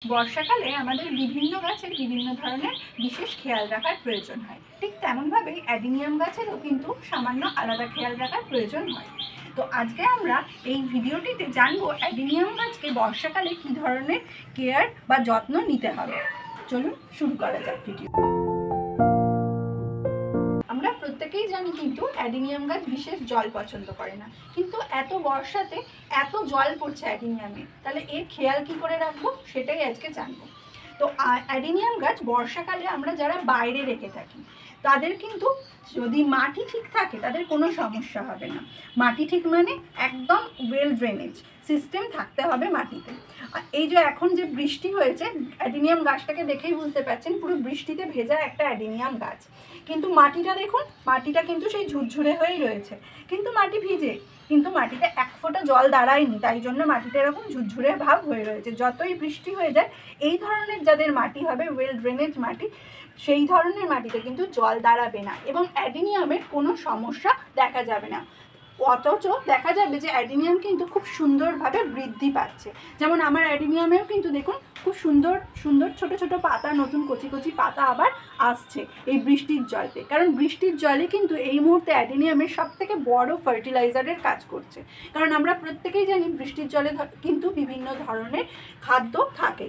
বর্ষাকালে আমাদের বিভিন্ন গাছের বিভিন্ন ধরনের বিশেষ খেয়াল রাখার প্রয়োজন হয়। ঠিক তেমনভাবেই অ্যাডিনিয়াম গাছেরও কিন্তু সামান্য আলাদা খেয়াল রাখার প্রয়োজন হয়। তো আজকে আমরা এই ভিডিওটিতে জানবো অ্যাডিনিয়াম গাছকে বর্ষাকালে কী ধরনের কেয়ার বা যত্ন নিতে হবে। চলুন শুরু করা যাক ভিডিও। আমরা প্রত্যেকেই জানি কিন্তু অ্যাডিনিয়াম গাছ বিশেষ জল পছন্দ করে না, কিন্তু এত বর্ষাতে এত জল পড়ছে অ্যাডিনিয়ামে, তাহলে এর খেয়াল কি করে রাখবো সেটাই আজকে জানবো। তো অ্যাডিনিয়াম গাছ বর্ষাকালে আমরা যারা বাইরে রেখে থাকি তাদের কিন্তু যদি মাটি ঠিক থাকে তাদের কোনো সমস্যা হবে না। মাটি ঠিক মানে একদম ওয়েল ড্রেনেজ সিস্টেম থাকতে হবে মাটিতে। এই যে এখন যে বৃষ্টি হয়েছে, অ্যাডিনিয়াম গাছটাকে দেখেই বুঝতে পারছেন পুরো বৃষ্টিতে ভেজা একটা অ্যাডিনিয়াম গাছ, কিন্তু মাটিটা দেখুন, মাটিটা কিন্তু সেই ঝুরঝুরে হয়েই রয়েছে, কিন্তু মাটি ভিজে, কিন্তু মাটিতে এক ফোঁটা জল দাঁড়ায়নি, তাই জন্য মাটিটা এরকম ঝুরঝুরে ভাব হয়ে রয়েছে। যতই বৃষ্টি হয়ে যায় এই ধরনের যাদের মাটি হবে ওয়েল ড্রেনেজ মাটি, সেই ধরনের মাটিতে কিন্তু জল দাঁড়াবে না এবং অ্যাডিনিয়ামের কোনো সমস্যা দেখা যাবে না। অথচ দেখা যাবে যে অ্যাডিনিয়াম কিন্তু খুব সুন্দরভাবে বৃদ্ধি পাচ্ছে। যেমন আমার অ্যাডিনিয়ামেও কিন্তু দেখুন খুব সুন্দর সুন্দর ছোট ছোট পাতা, নতুন কচি কচি পাতা আবার আসছে এই বৃষ্টির জলে। কারণ বৃষ্টির জলে কিন্তু এই মুহূর্তে অ্যাডিনিয়ামের সবথেকে বড় ফার্টিলাইজারের কাজ করছে। কারণ আমরা প্রত্যেকেই জানি বৃষ্টির জলে কিন্তু বিভিন্ন ধরনের খাদ্য থাকে,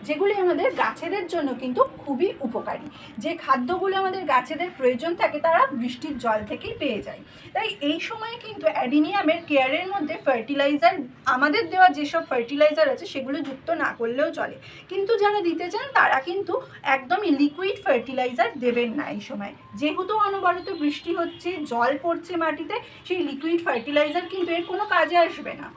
যেগুলি আমাদের গাছেদের জন্য কিন্তু খুবই উপকারী। যে খাদ্যগুলো আমাদের গাছেদের প্রয়োজন থাকে তারা বৃষ্টির জল থেকেই পেয়ে যায়। তাই এই সময় কিন্তু অ্যাডিনিয়ামের কেয়ারের মধ্যে ফার্টিলাইজার, আমাদের দেওয়া যেসব ফার্টিলাইজার আছে সেগুলো যুক্ত না করলেও চলে, কিন্তু যারা দিতে চান তারা কিন্তু একদমই লিকুইড ফার্টিলাইজার দেবেন না এই সময়। যেহেতু অনবরত বৃষ্টি হচ্ছে, জল পড়ছে মাটিতে, সেই লিকুইড ফার্টিলাইজার কিন্তু এর কোনো কাজে আসবে না,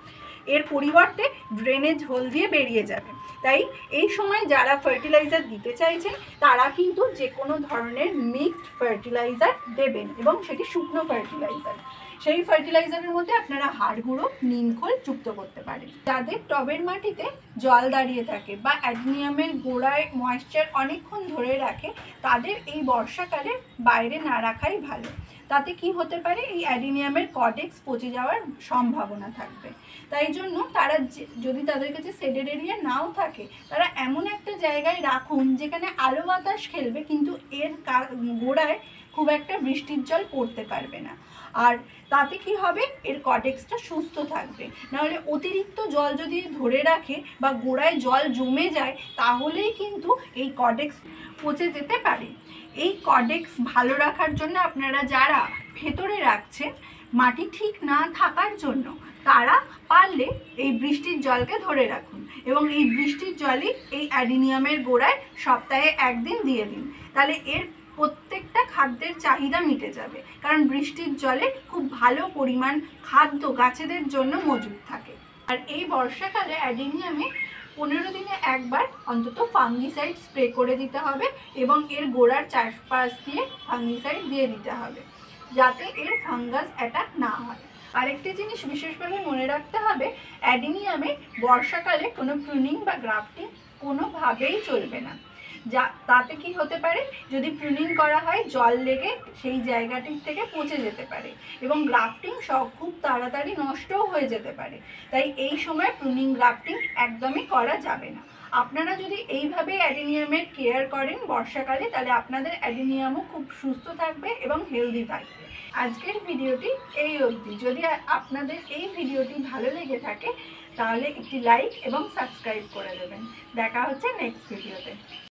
এর পরিবর্তে ড্রেনেজ হোল দিয়ে বেরিয়ে যাবে। তাই এই সময় যারা ফার্টিলাইজার দিতে চাইছেন তারা কিন্তু যে কোনো ধরনের মিক্সড ফার্টিলাইজার দেবেন, এবং সেটি শুকনো ফার্টিলাইজার। সেই ফার্টিলাইজারের মধ্যে আপনারা হাড় গুঁড়ো, নিমখোল যুক্ত করতে পারেন। যাদের টবের মাটিতে জল দাঁড়িয়ে থাকে বা অ্যাডিনিয়ামের গোড়ায় ময়েশ্চার অনেকক্ষণ ধরে রাখে, তাদের এই বর্ষাকালে বাইরে না রাখাই ভালো। তাতে কি হতে পারে, এই অ্যাডিনিয়ামের কডেক্স পচে যাওয়ার সম্ভাবনা থাকবে। তাই জন্য তারা যদি তাদের কাছে শেডেড এরিয়া নাও থাকে, তারা এমন একটা জায়গায় রাখুন যেখানে আলো বাতাস খেলবে, কিন্তু এর গোড়ায় খুব একটা বৃষ্টির জল পড়তে পারবে না। আর তাতে কি হবে, এর কডেক্সটা সুস্থ থাকবে। নাহলে অতিরিক্ত জল যদি ধরে রাখে বা গোড়ায় জল জমে যায়, তাহলেই কিন্তু এই কডেক্স পচে যেতে পারে। এই কডেক্স ভালো রাখার জন্য আপনারা যারা ভেতরে রাখছেন, মাটি ঠিক না থাকার জন্য তারা পারলে এই বৃষ্টির জলকে ধরে রাখুন, এবং এই বৃষ্টির জলই এই অ্যাডিনিয়ামের গোড়ায় সপ্তাহে একদিন দিয়ে দিন। তাহলে এর প্রত্যেকটা খাদ্যের চাহিদা মিটে যাবে, কারণ বৃষ্টির জলে খুব ভালো পরিমাণ খাদ্য গাছেদের জন্য মজুদ থাকে। আর এই বর্ষাকালে অ্যাডিনিয়ামে 15 দিনে একবার অন্তত ফাঙ্গিসাইড স্প্রে করে দিতে হবে, এবং এর গোড়ার চারপাশ দিয়ে ফাঙ্গিসাইড দিয়ে দিতে হবে, যাতে এর ফাঙ্গাস অ্যাটাক না হয়। আরেকটি জিনিস বিশেষভাবে মনে রাখতে হবে, অ্যাডিনিয়ামে বর্ষাকালে কোনো প্রুনিং বা গ্রাফটিং কোনোভাবেই চলবে না। তাতে কি হতে পারে, যদি প্রুনিং করা হয় জল লেগে সেই জায়গাটির থেকে পচে যেতে পারে, এবং গ্রাফটিং সব খুব তাড়াতাড়ি নষ্টও হয়ে যেতে পারে। তাই এই সময় প্রুনিং গ্রাফটিং একদমই করা যাবে না। আপনারা যদি এইভাবে অ্যাডিনিয়ামের কেয়ার করেন বর্ষাকালে, তাহলে আপনাদের অ্যাডিনিয়ামও খুব সুস্থ থাকবে এবং হেলদি থাকবে। আজকের ভিডিওটি এই অবধি। যদি আপনাদের এই ভিডিওটি ভালো লেগে থাকে তাহলে একটি লাইক এবং সাবস্ক্রাইব করে দেবেন। দেখা হচ্ছে নেক্সট ভিডিওতে।